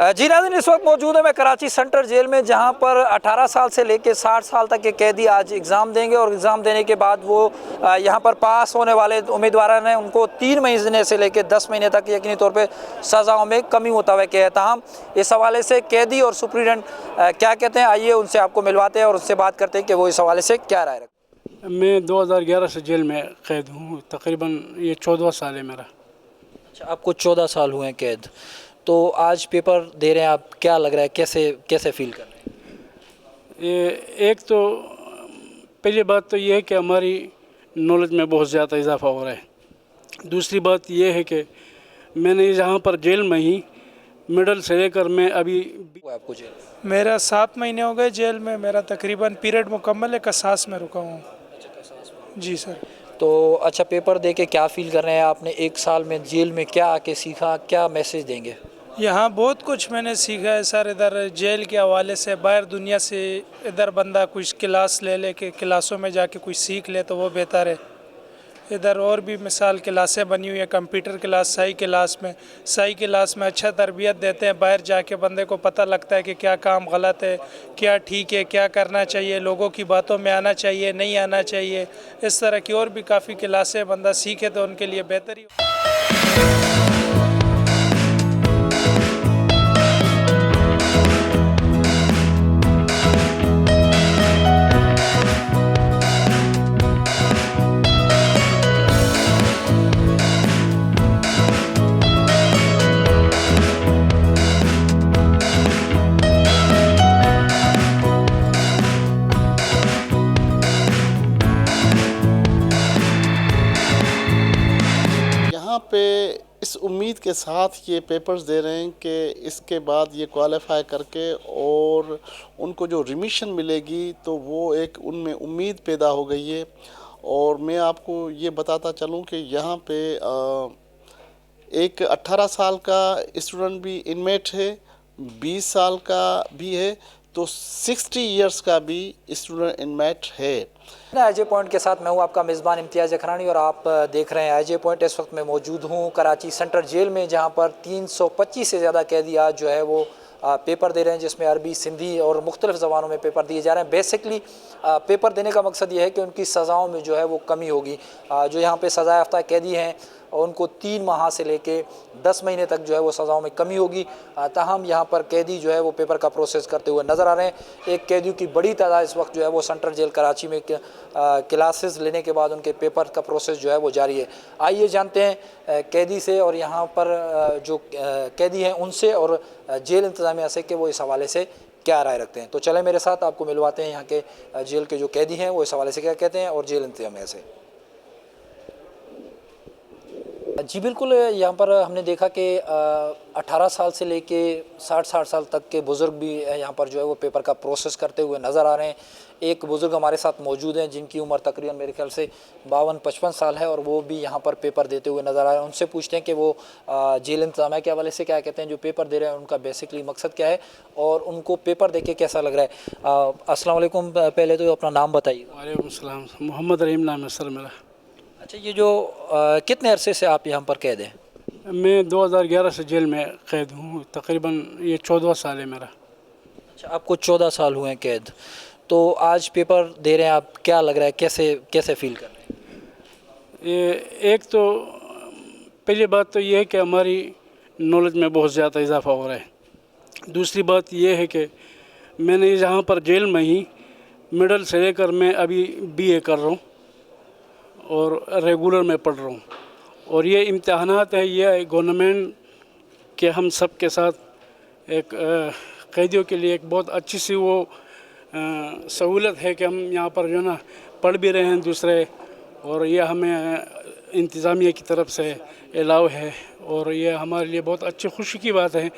जी नाज़रीन, इस वक्त मौजूद है मैं कराची सेंट्रल जेल में, जहां पर 18 साल से लेकर 60 साल तक के कैदी आज एग्ज़ाम देंगे और एग्ज़ाम देने के बाद वो यहां पर पास होने वाले उम्मीदवार ने उनको 3 महीने से लेकर 10 महीने तक यकीनी तौर पे सज़ाओं में कमी मुतवक्किल है। ताहम इस हवाले से कैदी और सुप्रीडेंट क्या कहते हैं, आइए उनसे आपको मिलवाते हैं और उससे बात करते हैं कि वो इस हवाले से क्या राय रखते हैं। मैं 2011 से जेल में कैद हूँ, तकरीबन ये 14वां साल है मेरा। अच्छा, आपको 14 साल हुए हैं कैद, तो आज पेपर दे रहे हैं आप, क्या लग रहा है, कैसे फील कर रहे हैं? ये एक तो पहली बात तो ये है कि हमारी नॉलेज में बहुत ज़्यादा इजाफा हो रहा है। दूसरी बात ये है कि मैंने यहाँ पर जेल में ही मिडल से लेकर मैं अभी आपको जेल मेरा 7 महीने हो गए जेल में। मेरा तकरीबन पीरियड मुकम्मल है, कसास में रुका हूँ। जी सर। तो अच्छा, पेपर दे के क्या फील कर रहे हैं? आपने 1 साल में जेल में क्या आके सीखा, क्या मैसेज देंगे? यहाँ बहुत कुछ मैंने सीखा है सर। इधर जेल के हवाले से बाहर दुनिया से इधर बंदा कुछ क्लास ले के क्लासों में जाके कुछ सीख ले तो वो बेहतर है। इधर और भी मिसाल क्लासें बनी हुई है, कंप्यूटर क्लास, सही क्लास में अच्छा तरबियत देते हैं। बाहर जाके बंदे को पता लगता है कि क्या काम गलत है, क्या ठीक है, क्या करना चाहिए, लोगों की बातों में आना चाहिए, नहीं आना चाहिए। इस तरह की और भी काफ़ी क्लासें बंदा सीखे तो उनके लिए बेहतर ही। यहाँ पे इस उम्मीद के साथ ये पेपर्स दे रहे हैं कि इसके बाद ये क्वालिफाई करके और उनको जो रिमिशन मिलेगी तो वो एक उनमें उम्मीद पैदा हो गई है। और मैं आपको ये बताता चलूँ कि यहाँ पे एक 18 साल का स्टूडेंट भी इनमेट है, 20 साल का भी है, तो 60 इयर्स का भी स्टूडेंट इनमेट है। आईजे पॉइंट के साथ मैं हूं आपका मेज़बान इम्तियाज़ अखरानी और आप देख रहे हैं आईजे पॉइंट। इस वक्त मैं मौजूद हूं कराची सेंट्रल जेल में, जहां पर 325 से ज़्यादा कैदी आज जो है वो पेपर दे रहे हैं, जिसमें अरबी, सिंधी और मुख्तलिफ़ ज़बानों में पेपर दिए जा रहे हैं। बेसिकली पेपर देने का मकसद ये है कि उनकी सज़ाओं में जो है वो कमी होगी। जो यहाँ पे सज़ा याफ्ता कैदी हैं और उनको 3 माह से लेके 10 महीने तक जो है वो सज़ाओं में कमी होगी। ताहम यहाँ पर कैदी जो है वो पेपर का प्रोसेस करते हुए नज़र आ रहे हैं। एक कैदियों की बड़ी तादाद इस वक्त जो है वो सेंट्रल जेल कराची में क्लासेस लेने के बाद उनके पेपर का प्रोसेस जो है वो जारी है। आइए जानते हैं कैदी से और यहाँ पर जो कैदी हैं उनसे और जेल इंतज़ामिया से कि वो इस हवाले से क्या राय रखते हैं। तो चलें मेरे साथ, आपको मिलवाते हैं यहाँ के जेल के जो कैदी हैं वो इस हवाले से क्या कहते हैं और जेल इंतज़ामिया से। जी बिल्कुल, यहाँ पर हमने देखा कि 18 साल से लेके 60 साल तक के बुज़ुर्ग भी यहाँ पर जो है वो पेपर का प्रोसेस करते हुए नज़र आ रहे हैं। एक बुज़ुर्ग हमारे साथ मौजूद हैं जिनकी उम्र तकरीबन मेरे ख्याल से 52-55 साल है और वो भी यहाँ पर पेपर देते हुए नज़र आ रहे हैं। उनसे पूछते हैं कि वो जेल इंतज़ामिया के हवाले से क्या कहते हैं, जो पेपर दे रहे हैं उनका बेसिकली मकसद क्या है और उनको पेपर दे के कैसा लग रहा है। अस्सलाम वालेकुम, पहले तो अपना नाम बताइए। वालेकुम सलाम, मोहम्मद रहीम नाम है सर मेरा। अच्छा, ये जो कितने अरसे से आप यहाँ पर कैद हैं? मैं 2011 से जेल में कैद हूँ, तकरीबन ये 14वां साल है मेरा। अच्छा, आपको 14 साल हुए हैं कैद, तो आज पेपर दे रहे हैं आप, क्या लग रहा है, कैसे फील कर रहे हैं? ये एक तो पहली बात तो ये है कि हमारी नॉलेज में बहुत ज़्यादा इजाफा हो रहा है। दूसरी बात ये है कि मैंने यहाँ पर जेल में ही मिडल से लेकर मैं अभी BA कर रहा हूँ और रेगुलर में पढ़ रहा हूँ। और ये इम्तहानात है, ये गवर्नमेंट के हम सब के साथ एक कैदियों के लिए एक बहुत अच्छी सी वो सहूलत है कि हम यहाँ पर जो ना पढ़ भी रहे हैं दूसरे, और ये हमें इंतज़ामिया की तरफ से अलाउ है। और ये हमारे लिए बहुत अच्छी खुशी की बात है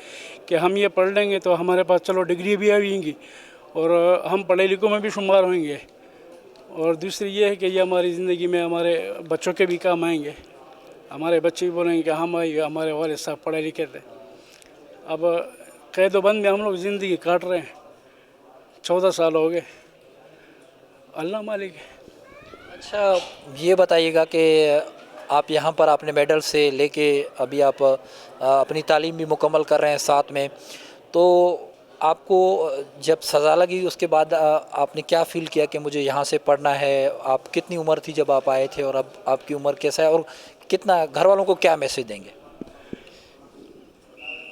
कि हम ये पढ़ लेंगे तो हमारे पास चलो डिग्री भी आएंगी और हम पढ़े लिखों में भी शुमार होंगे। और दूसरी ये है कि ये हमारी ज़िंदगी में हमारे बच्चों के भी काम आएंगे। हमारे बच्चे भी बोलेंगे कि हम आइए, हमारे वाले साहब पढ़े लिखे थे। अब कैद बंद में हम लोग ज़िंदगी काट रहे हैं, 14 साल हो गए, अल्लाह मालिक है। अच्छा, ये बताइएगा कि आप यहाँ पर आपने मेडल से लेके अभी आप अपनी तालीम भी मुकम्मल कर रहे हैं साथ में, تو آپ کو جب سزا لگی اس کے بعد آپ نے کیا فیل کیا کہ مجھے یہاں سے پڑھنا ہے؟ آپ کتنی عمر تھی جب آپ آئے تھے اور اب آپ کی عمر کیسا ہے، اور کتنا گھر والوں کو کیا میسج دیں گے؟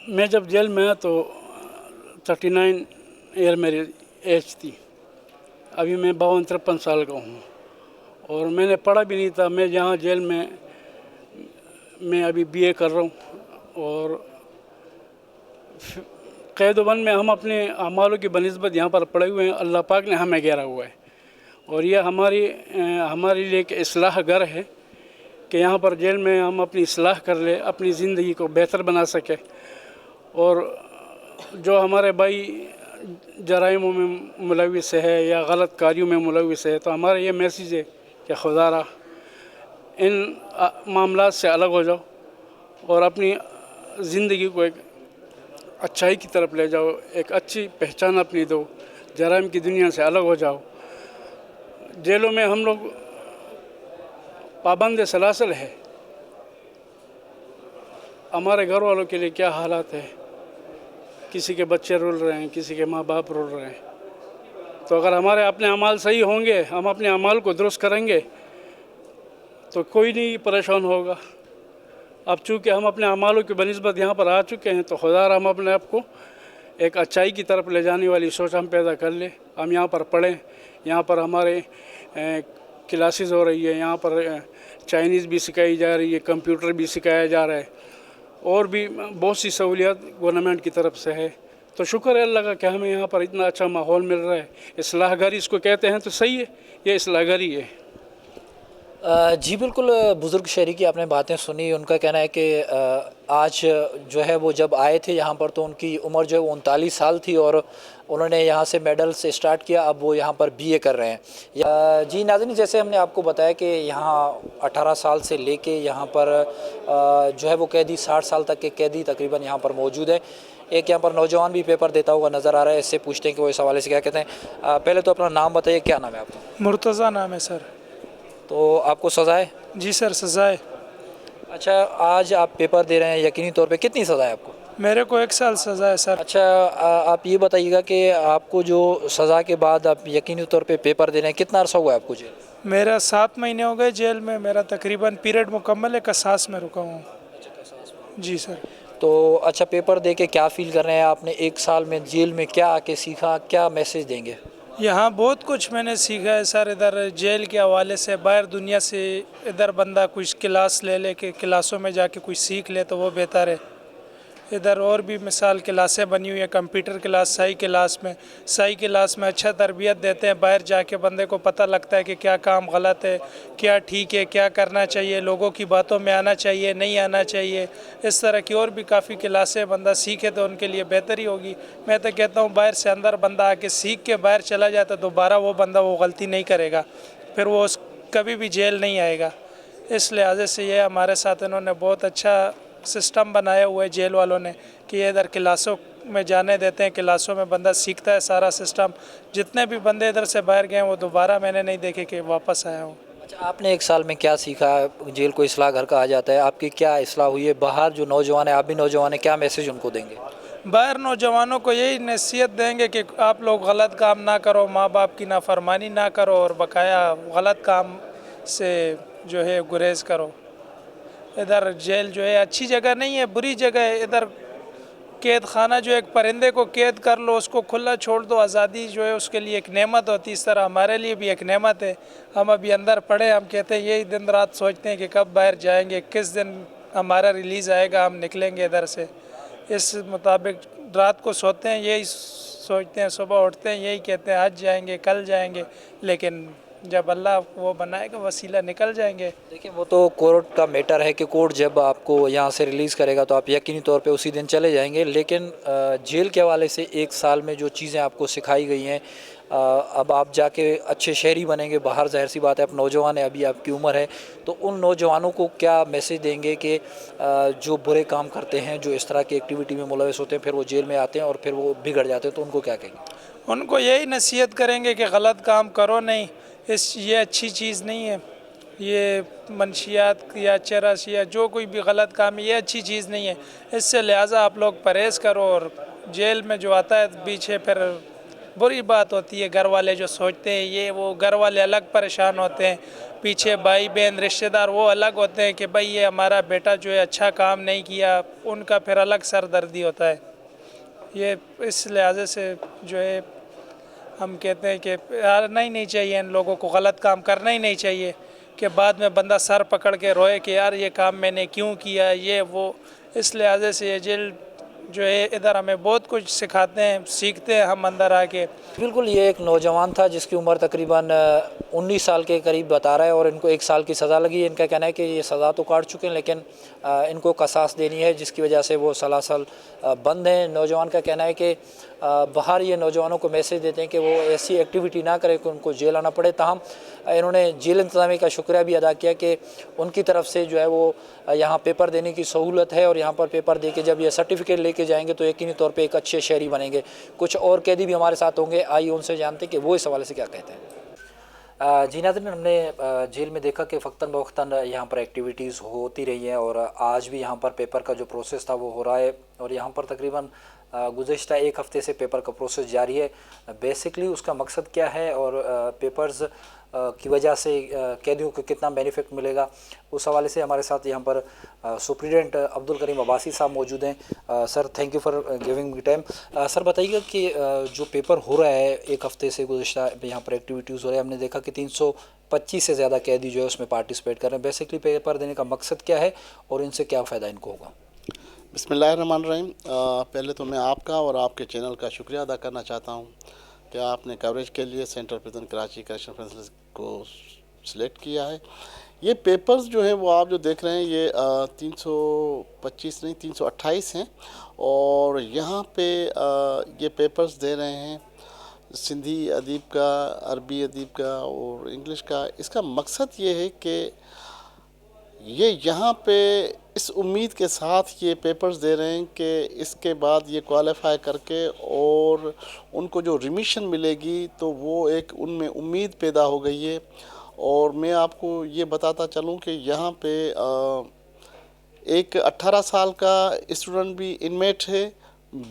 میں جب جیل میں آیا تو 39 ایئر میری ایج تھی. ابھی میں 52-53 سال کا ہوں اور میں نے پڑھا بھی نہیں تھا. میں جہاں جیل میں ابھی BA کر رہا ہوں اور قید و بند میں ہم اپنے اعمالوں کی بنسبت یہاں پر پڑے ہوئے ہیں. اللہ پاک نے ہمیں گھیرا ہوا ہے اور یہ ہمارے لیے ایک اصلاح گھر ہے کہ یہاں پر جیل میں ہم اپنی اصلاح کر لیں، اپنی زندگی کو بہتر بنا سکیں. اور جو ہمارے بھائی جرائموں میں ملوث ہے یا غلط کاریوں میں ملوث ہے تو ہمارا یہ میسیج ہے کہ خدا را ان معاملات سے الگ ہو جاؤ اور اپنی زندگی کو ایک اچھائی کی طرف لے جاؤ، ایک اچھی پہچان اپنی دو، جرائم کی دنیا سے الگ ہو جاؤ. جیلوں میں ہم لوگ پابند سلاسل ہے. ہمارے گھر والوں کے لیے کیا حالات ہیں، کسی کے بچے رول رہے ہیں، کسی کے ماں باپ رول رہے ہیں. تو اگر ہمارے اپنے اعمال صحیح ہوں گے، ہم اپنے اعمال کو درست کریں گے تو کوئی نہیں پریشان ہوگا. اب چونکہ ہم اپنے اعمالوں کی بنسبت یہاں پر آ چکے ہیں تو خدا را ہم اپنے آپ کو ایک اچھائی کی طرف لے جانے والی سوچ ہم پیدا کر لیں. ہم یہاں پر پڑھیں، یہاں پر ہمارے کلاسز ہو رہی ہے، یہاں پر چائنیز بھی سکھائی جا رہی ہے، کمپیوٹر بھی سکھایا جا رہا ہے اور بھی بہت سی سہولیات گورنمنٹ کی طرف سے ہے. تو شکر ہے اللہ کا کہ ہمیں یہاں پر اتنا اچھا ماحول مل رہا ہے. اصلاح گھر اس کو کہتے ہیں تو صحیح ہے، یہ اصلاح گھر ہی ہے. جی بالکل، بزرگ شہری کی آپ نے باتیں سنی. ان کا کہنا ہے کہ آج جو ہے وہ جب آئے تھے یہاں پر تو ان کی عمر جو ہے وہ 39 سال تھی اور انہوں نے یہاں سے میڈل سے اسٹارٹ کیا، اب وہ یہاں پر BA کر رہے ہیں. جی ناظرین، جیسے ہم نے آپ کو بتایا کہ یہاں 18 سال سے لے کے یہاں پر جو ہے وہ قیدی 60 سال تک کے قیدی تقریباً یہاں پر موجود ہے. ایک یہاں پر نوجوان بھی پیپر دیتا ہوا نظر آ رہا ہے، اس سے پوچھتے ہیں کہ وہ اس حوالے سے کیا کہتے ہیں. پہلے تو اپنا نام بتائیے، کیا نام ہے آپ کا؟ مرتضیٰ نام ہے سر. تو آپ کو سزا ہے؟ جی سر سزا ہے. اچھا، آج آپ پیپر دے رہے ہیں، یقینی طور پہ کتنی سزا ہے آپ کو؟ میرے کو 1 سال سزا ہے سر. اچھا، آپ یہ بتائیے گا کہ آپ کو جو سزا کے بعد آپ یقینی طور پہ پیپر دے رہے ہیں، کتنا عرصہ ہوا ہے آپ کو جیل؟ میرا 7 مہینے ہو گئے جیل میں. میرا تقریباً پیریڈ مکمل ہے، قصاص میں رکا ہوں. جی سر. تو اچھا، پیپر دے کے کیا فیل کر رہے ہیں؟ آپ نے 1 سال میں جیل میں کیا آ کے سیکھا، کیا میسج دیں گے؟ یہاں بہت کچھ میں نے سیکھا ہے سر. ادھر جیل کے حوالے سے باہر دنیا سے ادھر بندہ کچھ کلاس لے لے کے کلاسوں میں جا کے کچھ سیکھ لے تو وہ بہتر ہے. ادھر اور بھی مثال کلاسیں بنی ہوئی ہیں، کمپیوٹر کلاس، سائی کلاس میں اچھا تربیت دیتے ہیں. باہر جا کے بندے کو پتہ لگتا ہے کہ کیا کام غلط ہے، کیا ٹھیک ہے، کیا کرنا چاہیے، لوگوں کی باتوں میں آنا چاہیے، نہیں آنا چاہیے. اس طرح کی اور بھی کافی کلاسیں بندہ سیکھے تو ان کے لیے بہتری ہوگی. میں تو کہتا ہوں باہر سے اندر بندہ آ کے سیکھ کے باہر چلا جاتا تو دوبارہ وہ بندہ وہ غلطی نہیں کرے گا، پھر وہ کبھی بھی جیل نہیں آئے گا. اس لحاظ سے یہ ہمارے ساتھ انہوں نے بہت اچھا سسٹم بنایا ہوا ہے جیل والوں نے کہ یہ ادھر کلاسوں میں جانے دیتے ہیں. کلاسوں میں بندہ سیکھتا ہے سارا سسٹم. جتنے بھی بندے ادھر سے باہر گئے ہیں وہ دوبارہ میں نے نہیں دیکھے کہ واپس آیا ہوں. اچھا، آپ نے 1 سال میں کیا سیکھا؟ جیل کو اصلاح گھر کہا جاتا ہے، آپ کی کیا اصلاح ہوئی ہے؟ باہر جو نوجوان ہیں، آپ بھی نوجوان ہیں، کیا میسج ان کو دیں گے؟ باہر نوجوانوں کو یہی نصیحت دیں گے کہ آپ لوگ غلط کام نہ کرو، ماں باپ کی نافرمانی نہ کرو اور بقایا غلط کام سے جو ہے گریز کرو. ادھر جیل جو ہے اچھی جگہ نہیں ہے، بری جگہ ہے. ادھر قید خانہ جو ایک پرندے کو قید کر لو، اس کو کھلا چھوڑ دو، آزادی جو ہے اس کے لیے ایک نعمت ہوتی ہے. اس طرح ہمارے لیے بھی ایک نعمت ہے. ہم ابھی اندر پڑے، ہم کہتے ہیں یہی دن رات سوچتے ہیں کہ کب باہر جائیں گے، کس دن ہمارا ریلیز آئے گا، ہم نکلیں گے ادھر سے. اس مطابق رات کو سوتے ہیں، یہی سوچتے ہیں، صبح اٹھتے ہیں یہی کہتے ہیں آج جائیں گے، کل جائیں گے. لیکن جب اللہ وہ بنائے گا وسیلہ نکل جائیں گے. دیکھیں، وہ تو کورٹ کا میٹر ہے کہ کورٹ جب آپ کو یہاں سے ریلیز کرے گا تو آپ یقینی طور پہ اسی دن چلے جائیں گے. لیکن جیل کے حوالے سے 1 سال میں جو چیزیں آپ کو سکھائی گئی ہیں، اب آپ جا کے اچھے شہری بنیں گے. باہر ظاہر سی بات ہے، آپ نوجوان ہیں، ابھی آپ کی عمر ہے، تو ان نوجوانوں کو کیا میسج دیں گے کہ جو برے کام کرتے ہیں، جو اس طرح کی ایکٹیویٹی میں ملوث ہوتے ہیں، پھر وہ جیل میں آتے ہیں اور پھر وہ بگڑ جاتے ہیں، تو ان کو کیا کہیں گے؟ ان کو یہی نصیحت کریں گے کہ غلط کام کرو نہیں، یہ اچھی چیز نہیں ہے. یہ منشیات یا چرس یا جو کوئی بھی غلط کام ہے یہ اچھی چیز نہیں ہے. اس سے لہٰذا آپ لوگ پرہیز کرو اور जेल में जो आता है पीछे फिर बुरी बात होती है। घर वाले जो सोचते हैं ये वो, घर वाले अलग परेशान होते हैं, पीछे भाई बहन रिश्तेदार वो अलग होते हैं कि भाई ये हमारा बेटा जो है अच्छा काम नहीं किया, उनका फिर अलग सरदर्दी होता है। ये इस लिहाजे से जो है हम कहते हैं कि हारना ही नहीं चाहिए, इन लोगों को गलत काम करना ही नहीं चाहिए कि बाद में बंदा सर पकड़ के रोए कि यार ये काम मैंने क्यों किया, ये वो। इस लिहाजे से ये जेल जो है इधर हमें बहुत कुछ सिखाते हैं, सीखते हैं हम अंदर आके। बिल्कुल, ये एक नौजवान था जिसकी उम्र तकरीबन 19 साल के करीब बता रहा है और इनको 1 साल की सज़ा लगी है। इनका कहना है कि ये सज़ा तो काट चुके हैं लेकिन इनको कसास देनी है, जिसकी वजह से वो सलासल बंद हैं। नौजवान का कहना है कि बाहर ये नौजवानों को मैसेज देते हैं कि वो ऐसी एक्टिविटी ना करें कि उनको जेल आना पड़े। ताहम इन्होंने जेल इंतज़ामिया का शुक्रिया भी अदा किया कि उनकी तरफ से जो है वो यहाँ पेपर देने की सहूलत है और यहाँ पर पेपर दे के जब ये सर्टिफिकेट लेके जाएंगे तो यकीनी तौर पे एक अच्छे शहरी बनेंगे। कुछ और कैदी भी हमारे साथ होंगे, आइए उनसे जानते हैं कि वो इस हवाले से क्या कहते हैं। जी नाज़रीन, हमने जेल में देखा कि वक्तन बवक्तन यहाँ पर एक्टिविटीज़ होती रही हैं और आज भी यहाँ पर पेपर का जो प्रोसेस था वो हो रहा है और यहाँ पर तकरीबन गुज़श्ता 1 हफ़्ते से पेपर का प्रोसेस जारी है। बेसिकली उसका मकसद क्या है और पेपर्स की वजह से कैदियों को कितना बेनिफिट मिलेगा, उस हवाले से हमारे साथ यहाँ पर सुप्रीडेंट अब्दुल करीम अब्बासी साहब मौजूद हैं। Sir, thank you for giving me time. Sir बताइएगा कि जो पेपर हो रहा है 1 हफ़्ते से गुज़श्ता यहाँ पर एक्टिविटीज़ हो रही है, हमने देखा कि 325 से ज़्यादा कैदी जो है उसमें पार्टिसिपेट कर रहे हैं। बेसिकली पेपर देने का मकसद क्या है और इनसे क्या फ़ायदा इनको होगा? बिस्मिल्लाहिर्रहमानिर्रहीम। पहले तो मैं आपका और आपके चैनल का शुक्रिया अदा करना चाहता हूँ कि आपने कवरेज के लिए central prison Karachi correction facilities को सिलेक्ट किया है। ये पेपर्स जो है वो आप जो देख रहे हैं ये 325 नहीं 328 हैं और यहाँ पे ये पेपर्स दे रहे हैं सिंधी अदीब का, अरबी अदीब का और इंग्लिश का। इसका मकसद ये है कि ये यहाँ पे इस उम्मीद के साथ ये पेपर्स दे रहे हैं कि इसके बाद ये क्वालिफ़ाई करके और उनको जो रिमिशन मिलेगी तो वो एक उनमें उम्मीद पैदा हो गई है। और मैं आपको ये बताता चलूँ कि यहाँ पे एक 18 साल का स्टूडेंट भी इनमेट है,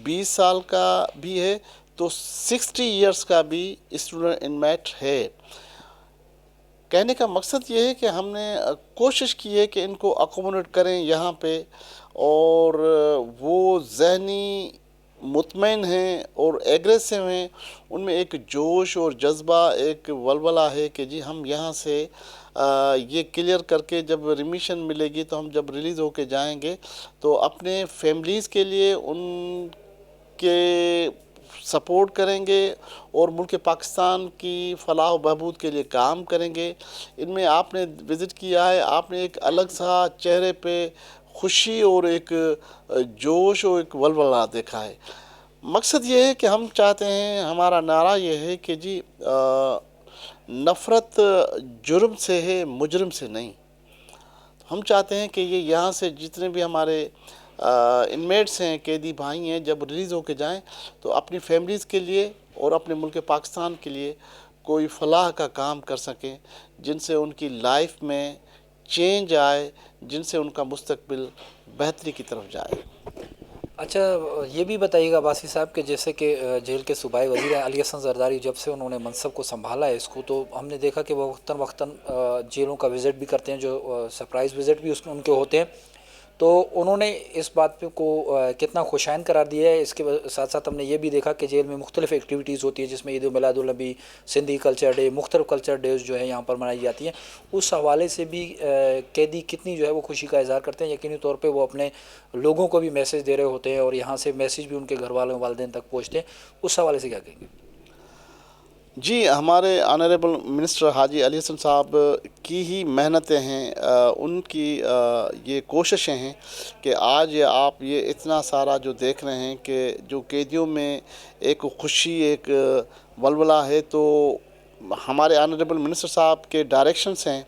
20 साल का भी है, तो 60 इयर्स का भी स्टूडेंट इनमेट है। कहने का मकसद ये है कि हमने कोशिश की है कि इनको अकोमोडेट करें यहाँ पे और वो ज़हनी मुतमईन हैं और एग्रेसिव हैं, उनमें एक जोश और जज्बा, एक वलवला है कि जी हम यहाँ से ये क्लियर करके जब रिमिशन मिलेगी तो हम जब रिलीज़ होके जाएंगे तो अपने फैमिलीज़ के लिए उनके सपोर्ट करेंगे और मुल्क पाकिस्तान की फलाह व बहबूद के लिए काम करेंगे। इनमें आपने विज़िट किया है, आपने एक अलग सा चेहरे पे खुशी और एक जोश और एक वलवला देखा है। मकसद ये है कि हम चाहते हैं, हमारा नारा ये है कि जी नफ़रत जुर्म से है, मुजरिम से नहीं। हम चाहते हैं कि ये यहाँ से जितने भी हमारे इनमेट्स हैं, कैदी भाई हैं, जब रिलीज़ होके जाएं तो अपनी फैमिलीज़ के लिए और अपने मुल्क पाकिस्तान के लिए कोई फलाह का काम कर सकें, जिनसे उनकी लाइफ में चेंज आए, जिनसे उनका मुस्तकबिल बेहतरी की तरफ जाए। अच्छा, ये भी बताइएगा अब्बासी साहब कि जैसे कि जेल के सूबाई वज़ीर अली हसन ज़रदारी जब से उन्होंने मनसब को संभाला है इसको, तो हमने देखा कि वो वक्तन जेलों का विज़िट भी करते हैं, जो सरप्राइज़ विज़िट भी उसमें उनके होते हैं। तो उन्होंने इस बात पे को कितना खुशाइन करार दिया है। इसके साथ साथ हमने ये भी देखा कि जेल में मुख्तलिफ़ एक्टिविटीज़ होती है जिसमें ईद मिलादुल नबी, सिंधी कल्चर डे, मुख्तलिफ़ कल्चर डेज़ जो है यहाँ पर मनाई जाती हैं। उस हवाले से भी कैदी कितनी जो है वो खुशी का इज़हार करते हैं। यकीनी तौर पे वो अपने लोगों को भी मैसेज दे रहे होते हैं और यहाँ से मैसेज भी उनके घर वालों वालिदैन तक पहुँचते हैं। उस हवाले से क्या कहेंगे? जी, हमारे ऑनरेबल मिनिस्टर हाजी अली हसन साहब की ही मेहनतें हैं, उनकी ये कोशिशें हैं कि आज आप ये इतना सारा जो देख रहे हैं कि जो कैदियों में एक खुशी, एक वलवला है, तो हमारे ऑनरेबल मिनिस्टर साहब के डायरेक्शंस हैं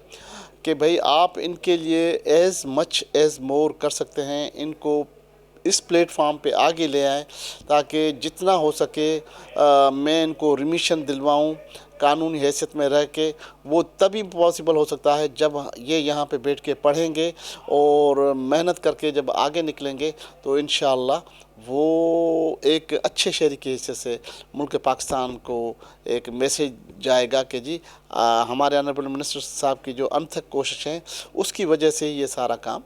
कि भाई आप इनके लिए एज़ मच एज़ मोर कर सकते हैं, इनको इस प्लेटफार्म पे आगे ले आएँ ताकि जितना हो सके मैं इनको रिमिशन दिलवाऊँ कानूनी हैसियत में रह के। वो तभी पॉसिबल हो सकता है जब ये यहाँ पे बैठ के पढ़ेंगे और मेहनत करके जब आगे निकलेंगे तो इंशाअल्लाह وہ ایک اچھے شہری کے حصے سے ملک پاکستان کو ایک میسیج جائے گا کہ جی ہمارے آنریبل منسٹر صاحب کی جو انتھک کوشش ہیں اس کی وجہ سے یہ سارا کام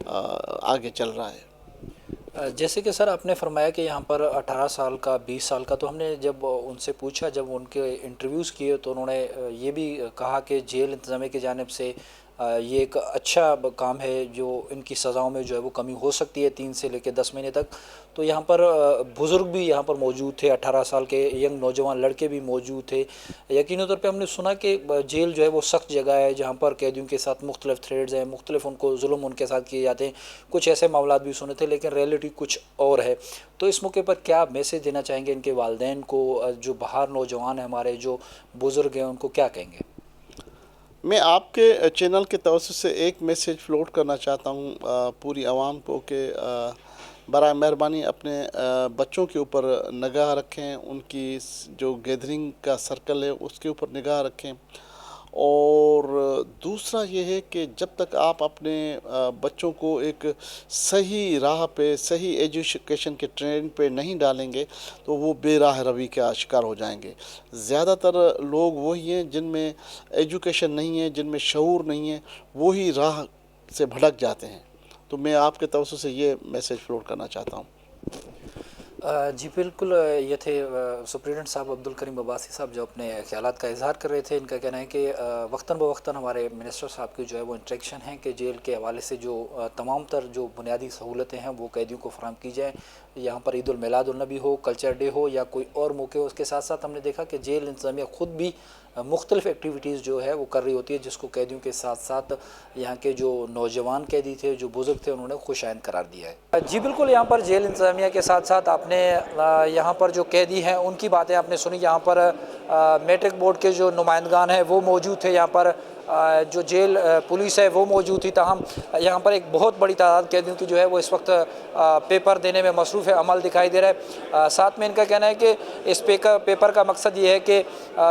آگے چل رہا ہے۔ جیسے کہ سر آپ نے فرمایا کہ یہاں پر 18 سال کا 20 سال کا، تو ہم نے جب ان سے پوچھا، جب ان کے انٹرویوز کیے تو انہوں نے یہ بھی کہا کہ جیل انتظامیہ کی جانب سے یہ ایک اچھا کام ہے، جو ان کی سزاؤں میں جو ہے وہ کمی ہو سکتی ہے 3 سے لے کے 10 مہینے تک۔ تو یہاں پر بزرگ بھی یہاں پر موجود تھے، 18 سال کے ینگ نوجوان لڑکے بھی موجود تھے۔ یقینی طور پہ ہم نے سنا کہ جیل جو ہے وہ سخت جگہ ہے جہاں پر قیدیوں کے ساتھ مختلف تھریڈز ہیں، مختلف ان کو ظلم ان کے ساتھ کیے جاتے ہیں، کچھ ایسے معاملات بھی سنے تھے، لیکن ریئلٹی کچھ اور ہے۔ تو اس موقع پر کیا میسیج دینا چاہیں گے ان کے والدین کو، جو باہر نوجوان ہیں ہمارے، جو بزرگ ہیں، ان کو کیا کہیں گے؟ میں آپ کے چینل کے توسط سے ایک میسیج فلوٹ کرنا چاہتا ہوں پوری عوام کو کہ برائے مہربانی اپنے بچوں کے اوپر نگاہ رکھیں، ان کی جو گیدرنگ کا سرکل ہے اس کے اوپر نگاہ رکھیں، اور دوسرا یہ ہے کہ جب تک آپ اپنے بچوں کو ایک صحیح راہ پہ، صحیح ایجوکیشن کے ٹرین پہ نہیں ڈالیں گے تو وہ بے راہ روی کا شکار ہو جائیں گے۔ زیادہ تر لوگ وہی ہیں جن میں ایجوکیشن نہیں ہے، جن میں شعور نہیں ہے، وہی راہ سے بھٹک جاتے ہیں۔ تو میں آپ کے توسط سے یہ میسیج فلوٹ کرنا چاہتا ہوں۔ جی بالکل، یہ تھے سپرنٹینڈنٹ صاحب عبدالکریم عباسی صاحب، جو اپنے خیالات کا اظہار کر رہے تھے۔ ان کا کہنا ہے کہ وقتاً بوقتاً ہمارے منسٹر صاحب کی جو ہے وہ انٹریکشن ہیں کہ جیل کے حوالے سے جو تمام تر جو بنیادی سہولتیں ہیں وہ قیدیوں کو فراہم کی جائیں۔ یہاں پر عید المیلاد النبی ہو، کلچر ڈے ہو، یا کوئی اور موقع ہو، اس کے ساتھ ساتھ ہم نے دیکھا کہ جیل انتظامیہ خود بھی مختلف ایکٹیویٹیز جو ہے وہ کر رہی ہوتی ہے، جس کو قیدیوں کے ساتھ ساتھ یہاں کے جو نوجوان قیدی تھے، جو بزرگ تھے، انہوں نے خوش آئند قرار دیا ہے۔ جی بالکل، یہاں پر جیل انتظامیہ کے ساتھ ساتھ آپ نے یہاں پر جو قیدی ہیں ان کی باتیں آپ نے سنی۔ یہاں پر میٹرک بورڈ کے جو نمائندگان ہیں وہ موجود تھے، یہاں پر جو جیل پولیس ہے وہ موجود تھی، تاہم یہاں پر ایک بہت بڑی تعداد قیدیوں کی جو ہے وہ اس وقت پیپر دینے میں مصروف عمل دکھائی دے رہا ہے۔ ساتھ میں ان کا کہنا ہے کہ اس پیپر کا مقصد یہ ہے کہ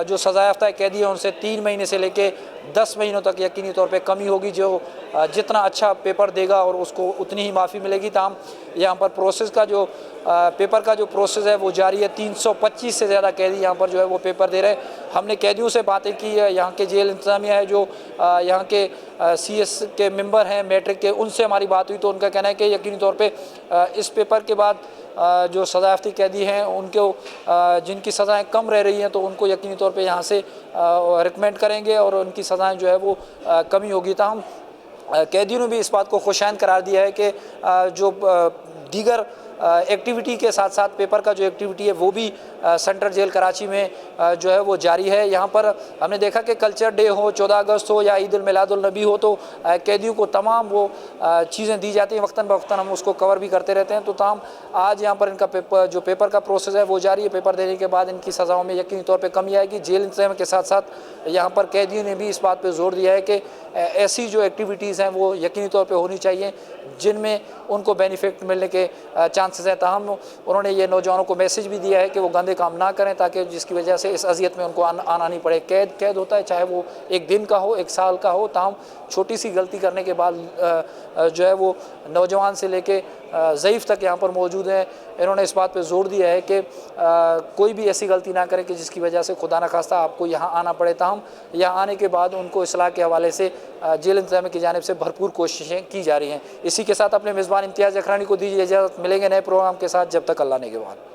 جو سزا یافتہ قیدی ہیں ان سے 3 مہینے سے لے کے 10 مہینوں تک یقینی طور پہ کمی ہوگی، جو جتنا اچھا پیپر دے گا اور اس کو اتنی ہی معافی ملے گی۔ تاہم یہاں پر پروسیس کا جو پیپر کا جو پروسیس ہے وہ جاری ہے۔ 325 سے زیادہ قیدی یہاں پر جو ہے وہ پیپر دے رہے ہیں۔ ہم نے قیدیوں سے باتیں کی ہے، یہاں کے جیل انتظامیہ ہے، جو یہاں کے سی ایس کے ممبر ہیں میٹرک کے، ان سے ہماری بات ہوئی تو ان کا کہنا ہے کہ یقینی طور پہ اس پیپر کے بعد جو سزا یافتہ قیدی ہیں ان کو جن کی سزائیں کم رہ رہی ہیں تو ان کو یقینی طور پہ یہاں سے ریکمینڈ کریں گے اور ان کی سزائیں جو ہے وہ کمی ہوگی۔ تاہم قیدیوں نے بھی اس بات کو خوشائند قرار دیا ہے کہ جو دیگر ایکٹیویٹی کے ساتھ ساتھ پیپر کا جو ایکٹیویٹی ہے وہ بھی سینٹرل جیل کراچی میں جو ہے وہ جاری ہے۔ یہاں پر ہم نے دیکھا کہ کلچر ڈے ہو، 14 اگست ہو یا عید المیلاد النبی ہو تو قیدیوں کو تمام وہ چیزیں دی جاتی ہیں، وقتاً بوقتاً ہم اس کو کور بھی کرتے رہتے ہیں۔ تو تاہم آج یہاں پر ان کا جو پیپر کا پروسیس ہے وہ جاری ہے۔ پیپر دینے کے بعد ان کی سزاؤں میں یقینی طور پہ کمی آئے گی۔ جیل انتظامیہ کے ساتھ ساتھ یہاں پر قیدیوں نے بھی اس بات پہ زور دیا ہے کہ ایسی جو ایکٹیویٹیز ہیں وہ یقینی طور پہ ہونی چاہیے جن میں ان کو بینیفٹ ملنے کے چانسز ہیں۔ تاہم انہوں نے یہ نوجوانوں کو میسیج بھی دیا ہے کہ وہ گندے کام نہ کریں، تاکہ جس کی وجہ سے اس اذیت میں ان کو آنا نہیں پڑے۔ قید ہوتا ہے، چاہے وہ 1 دن کا ہو، 1 سال کا ہو، تاہم چھوٹی سی غلطی کرنے کے بعد جو ہے وہ نوجوان سے لے کے ضعیف تک یہاں پر موجود ہیں۔ انہوں نے اس بات پہ زور دیا ہے کہ کوئی بھی ایسی غلطی نہ کرے کہ جس کی وجہ سے خدا نخواستہ آپ کو یہاں آنا پڑے۔ تاہم یہاں آنے کے بعد ان کو اصلاح کے حوالے سے جیل انتظامیہ کی جانب سے بھرپور کوششیں کی جا رہی ہیں۔ اسی کے ساتھ اپنے میزبان امتیاز اکھرانی کو دیجیے اجازت، ملیں گے نئے پروگرام کے ساتھ، جب تک اللہ نے کے بعد۔